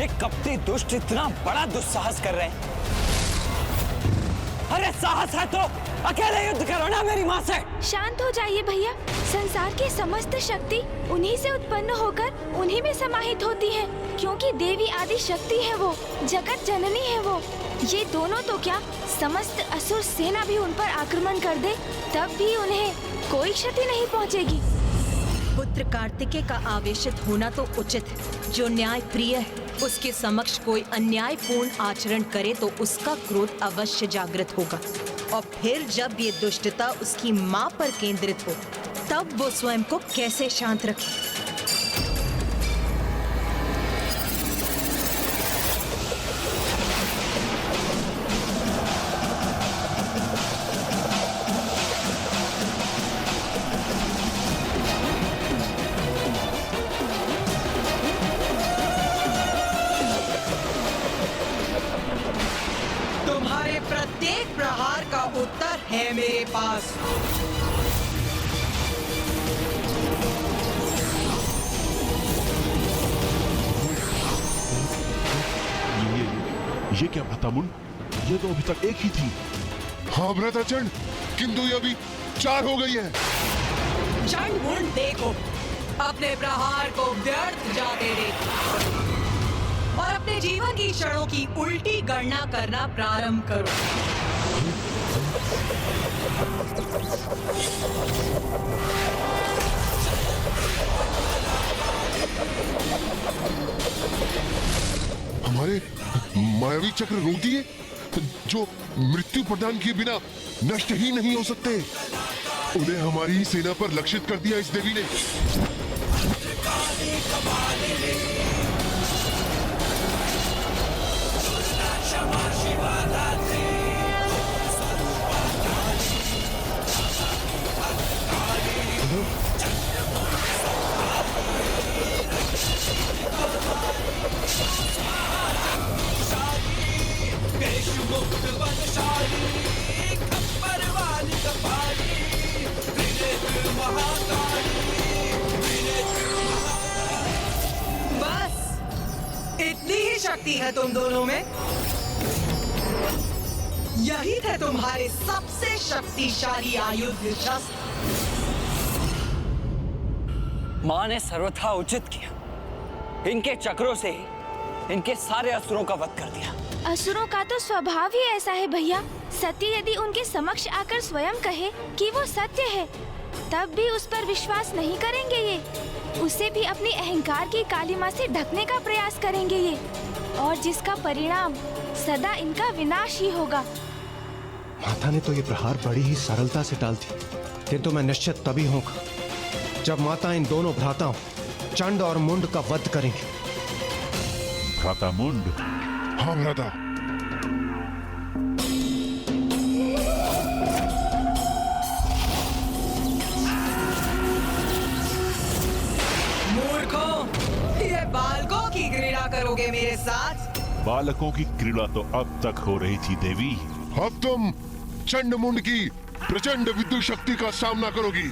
ये कपटी दुष्ट इतना बड़ा दुस्साहस कर रहे हैं। अरे साहस है तो अकेले युद्ध करो ना मेरी माँ से। शांत हो जाइए भैया। संसार की समस्त शक्ति उन्हीं से उत्पन्न होकर उन्हीं में समाहित होती है, क्योंकि देवी आदि शक्ति है वो, जगत जननी है वो। ये दोनों तो क्या, समस्त असुर सेना भी उन पर आक्रमण कर दे तब भी उन्हें कोई क्षति नहीं पहुंचेगी। पुत्र कार्तिकेय का आवेशित होना तो उचित है। जो न्याय प्रिय है उसके समक्ष कोई अन्यायपूर्ण आचरण करे तो उसका क्रोध अवश्य जागृत होगा, और फिर जब ये दुष्टता उसकी माँ पर केंद्रित हो तब वो स्वयं को कैसे शांत रखे। तुम्हारे प्रत्येक प्रहार का उत्तर है मेरे पास। ये क्या भ्रातामुंड, ये तो अभी तक एक ही थी। हाँ भ्राताचंड, किंतु ये अभी 4 हो गई है। चंडमुंड देखो, अपने प्रहार को व्यर्थ जाते देखो और अपने जीवन की क्षणों की उल्टी गणना करना प्रारंभ करो। हमारे मायावी चक्र रोक दिए, जो मृत्यु प्रदान किए बिना नष्ट ही नहीं हो सकते। उन्हें हमारी ही सेना पर लक्षित कर दिया इस देवी ने। बस इतनी ही शक्ति है तुम दोनों में। यही थे तुम्हारे सबसे शक्तिशाली आयुध शस्त्र। माँ ने सर्वथा उचित किया, इनके चक्रों से इनके सारे असुरों का वध कर दिया। असुरों का तो स्वभाव ही ऐसा है भैया। सती यदि उनके समक्ष आकर स्वयं कहे कि वो सत्य है, तब भी उस पर विश्वास नहीं करेंगे ये। उसे भी अपनी अहंकार की कालिमा से ढकने का प्रयास करेंगे ये, और जिसका परिणाम सदा इनका विनाश ही होगा। माता ने तो ये प्रहार बड़ी ही सरलता से टाल दी, किंतु मैं निश्चित तभी होगा जब माता इन दोनों भ्राताओं चंड और मुंड का वध करेंगे। भ्रातामुंड, हाँ भ्राता। मूर्खों, ये बालकों की क्रीड़ा करोगे मेरे साथ? बालकों की क्रीड़ा तो अब तक हो रही थी देवी। अब तुम चंडमुंड की प्रचंड विद्युत शक्ति का सामना करोगी।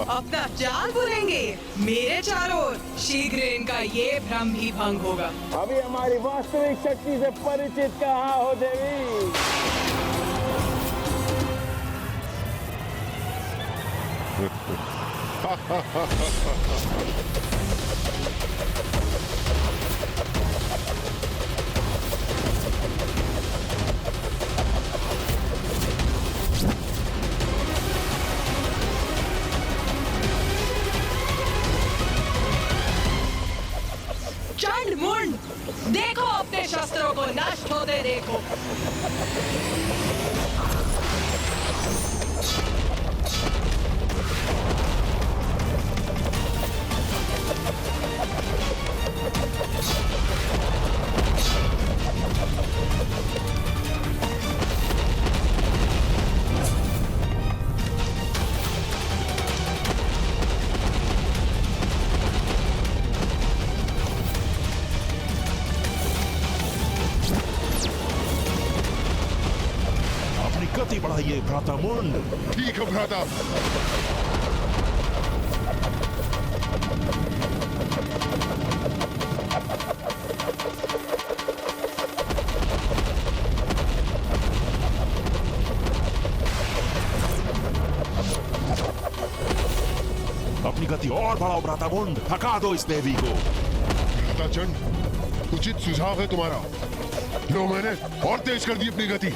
अपना चाल बोलेंगे मेरे चारों ओर। शीघ्र इनका ये भ्रम भी भंग होगा। अभी हमारी वास्तविक शक्ति से परिचित कहाँ हो देवी? नष्ट होते देखो। अपनी गति बढ़ाइए भ्राता मुंड। ठीक है भ्राता। अपनी गति और बढ़ाओ भ्राता मुंड, थका दो इस देवी को। भ्राता चंड, उचित सुझाव है तुम्हारा। लो, मैंने और तेज कर दी अपनी गति।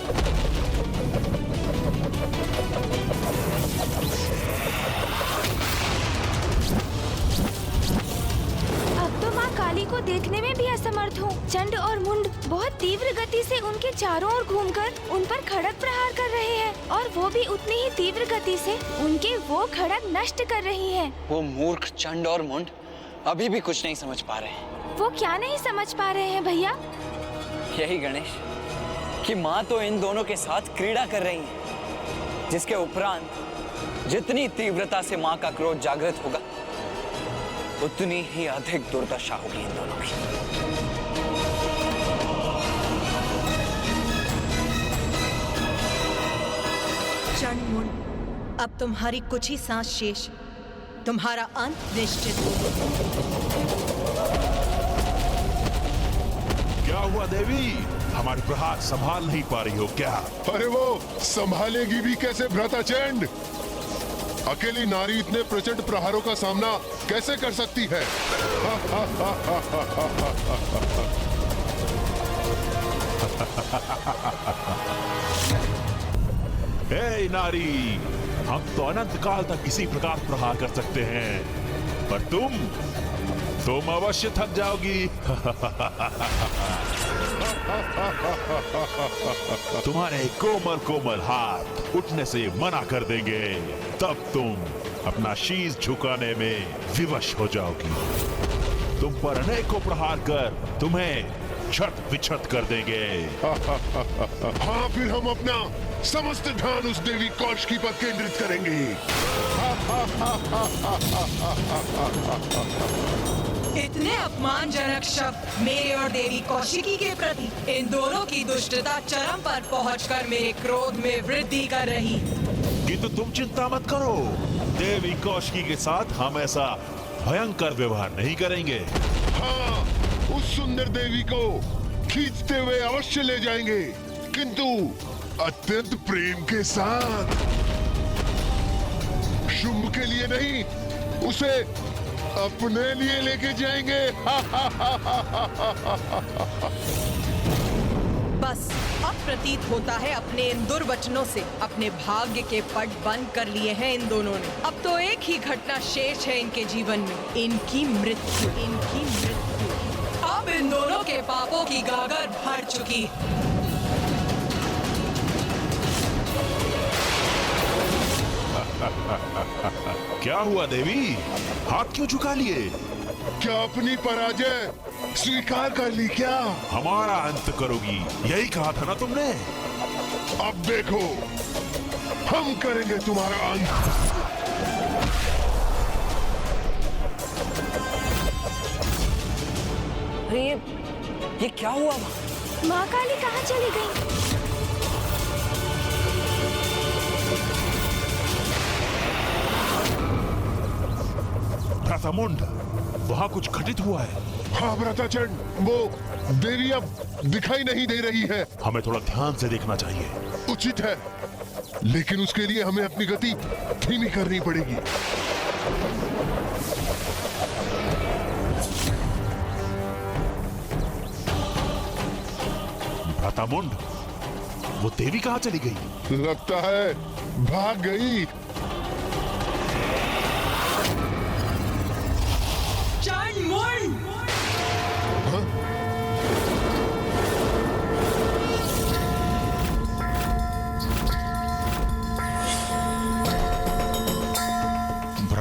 अब तो माँ काली को देखने में भी असमर्थ हूँ। चंड और मुंड बहुत तीव्र गति से उनके चारों ओर घूमकर उन पर खड़ग प्रहार कर रहे हैं और वो भी उतनी ही तीव्र गति से उनके वो खड़ग नष्ट कर रही हैं। वो मूर्ख चंड और मुंड अभी भी कुछ नहीं समझ पा रहे हैं। वो क्या नहीं समझ पा रहे हैं भैया? यही गणेश कि माँ तो इन दोनों के साथ क्रीड़ा कर रही है, जिसके उपरांत जितनी तीव्रता से माँ का क्रोध जागृत होगा उतनी ही अधिक दुर्दशा होगी इन दोनों की। चंड मुंड, अब तुम्हारी कुछ ही सांस शेष, तुम्हारा अंत निश्चित। क्या हुआ देवी, हमारे प्रहार संभाल नहीं पा रही हो क्या? अरे वो संभालेगी भी कैसे भ्राता चंड? अकेली नारी इतने प्रचंड प्रहारों का सामना कैसे कर सकती है? हे नारी, हम तो अनंत काल तक इसी प्रकार प्रहार कर सकते हैं, पर तुम अवश्य थक जाओगी। तुम्हारे कोमल कोमल हाथ उठने से मना कर देंगे, तब तुम अपना शीश झुकाने में विवश हो जाओगी। तुम पर अनेकों प्रहार कर तुम्हें छत विछत कर देंगे। हाँ, फिर हम अपना समस्त ध्यान उस देवी कौशिकी पर केंद्रित करेंगे। इतने अपमानजनक शब्द मेरे और देवी कौशिकी के प्रति, इन दोनों की दुष्टता चरम पर पहुंचकर मेरे क्रोध में वृद्धि कर रही। किंतु तुम चिंता मत करो, देवी कौशिकी के साथ हम ऐसा भयंकर व्यवहार नहीं करेंगे। हाँ, उस सुंदर देवी को खींचते हुए अवश्य ले जाएंगे, किंतु अत्यंत प्रेम के साथ। शुंभ के लिए नहीं, उसे अपने लिए लेके जाएंगे। बस अब प्रतीत होता है अपने इन दुर्वचनों से अपने भाग्य के पट बंद कर लिए हैं इन दोनों ने। अब तो एक ही घटना शेष है इनके जीवन में, इनकी मृत्यु। इनकी मृत्यु। अब इन दोनों के पापों की गागर भर चुकी। क्या हुआ देवी, हाथ क्यों झुका लिए? क्या अपनी पराजय स्वीकार कर ली क्या? हमारा अंत करोगी, यही कहा था ना तुमने। अब देखो, हम करेंगे तुम्हारा अंत। अरे ये क्या हुआ? माँ काली कहाँ चली गई? भ्राता मुंड, वहाँ कुछ घटित हुआ है। हाँ भ्राता चंड, वो देवी अब दिखाई नहीं दे रही है। हमें थोड़ा ध्यान से देखना चाहिए। उचित है, लेकिन उसके लिए हमें अपनी गति धीमी करनी पड़ेगी। भ्राता मुंड, वो देवी कहाँ चली गई? लगता है भाग गई। चंड मुंड!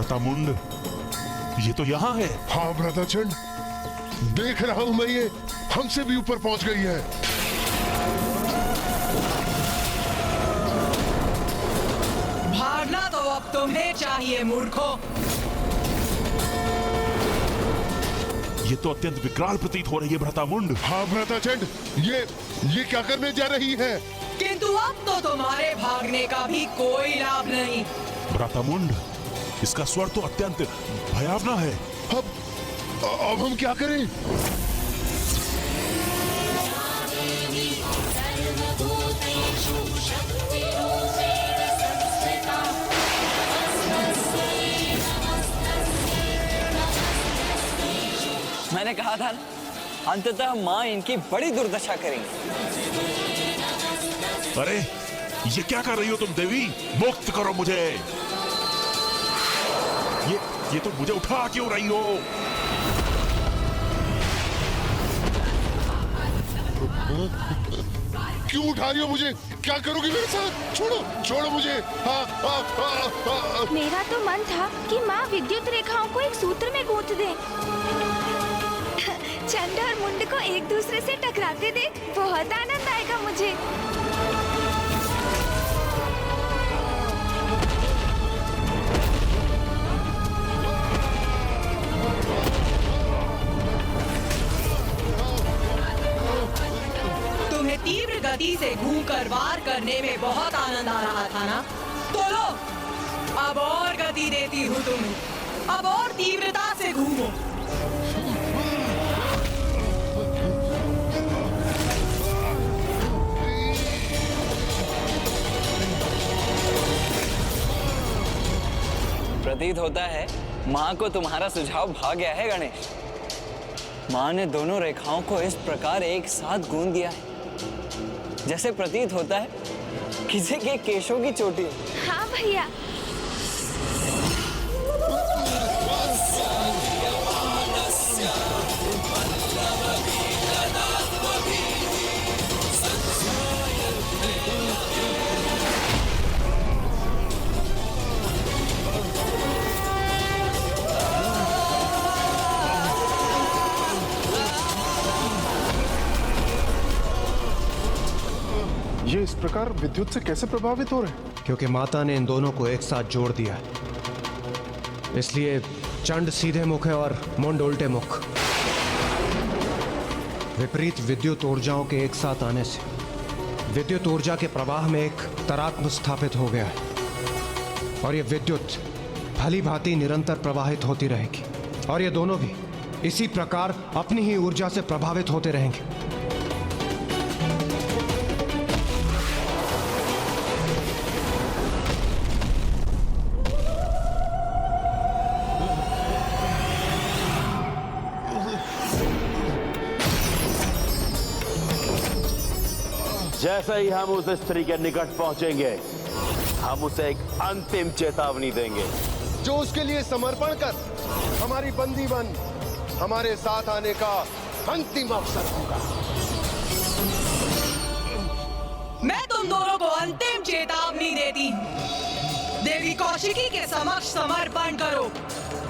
भ्राता मुंड, ये तो यहाँ है। हाँ भ्राता चंड, देख रहा हूं मैं, ये हमसे भी ऊपर पहुंच गई है। भागना तो अब तुम्हें चाहिए मूर्खों। ये तो अत्यंत विकराल प्रतीत हो रही है भ्राता मुंड। हाँ भ्राता चंड, ये क्या करने जा रही है? किंतु अब तो तुम्हारे भागने का भी कोई लाभ नहीं। भ्राता मुंड, इसका स्वर तो अत्यंत भयावना है। अब हम क्या करें? मैंने कहा था ना, अंततः माँ इनकी बड़ी दुर्दशा करेंगी। अरे ये क्या कर रही हो तुम देवी? मुक्त करो मुझे। ये तो मुझे उठा क्यों रही हो? क्यों उठा रही हो मुझे? क्या करोगी मेरे साथ? छोड़ो मुझे। मेरा तो मन था कि माँ विद्युत रेखाओं को एक सूत्र में गूंथ दे। चंड और मुंड को एक दूसरे से टकराते देख बहुत आनंद आएगा मुझे। तुम्हें तीव्र गति से घूमकर वार करने में बहुत आनंद आ रहा था ना? तो लो, अब और गति देती हूँ तुम्हें। अब और तीव्रता से घूमो। प्रतीत होता है माँ को तुम्हारा सुझाव भा गया है गणेश। माँ ने दोनों रेखाओं को इस प्रकार एक साथ गूंथ दिया है जैसे प्रतीत होता है किसी के केशों की चोटी। हाँ भैया। ये इस प्रकार विद्युत से कैसे प्रभावित हो रहे हैं? क्योंकि माता ने इन दोनों को एक साथ जोड़ दिया है, इसलिए चंड सीधे मुख है और मुंड उल्टे मुख। विपरीत विद्युत ऊर्जाओं के एक साथ आने से विद्युत ऊर्जा के प्रवाह में एक तरात्म स्थापित हो गया है और ये विद्युत भली भांति निरंतर प्रवाहित होती रहेगी और ये दोनों भी इसी प्रकार अपनी ही ऊर्जा से प्रभावित होते रहेंगे। जैसे ही हम उस स्त्री के निकट पहुंचेंगे, हम उसे एक अंतिम चेतावनी देंगे जो उसके लिए समर्पण कर हमारी बंदी बन हमारे साथ आने का अंतिम अवसर होगा। मैं तुम दोनों को अंतिम चेतावनी देती हूँ। देवी कौशिकी के समक्ष समर्पण करो,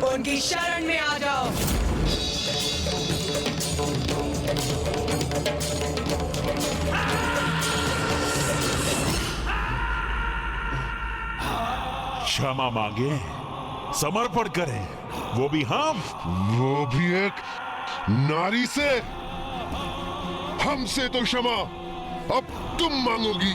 उनकी शरण में आ जाओ। क्षमा मांगे, समर्पण करें, वो भी हम। वो भी एक नारी से? हमसे तो क्षमा अब तुम मांगोगी।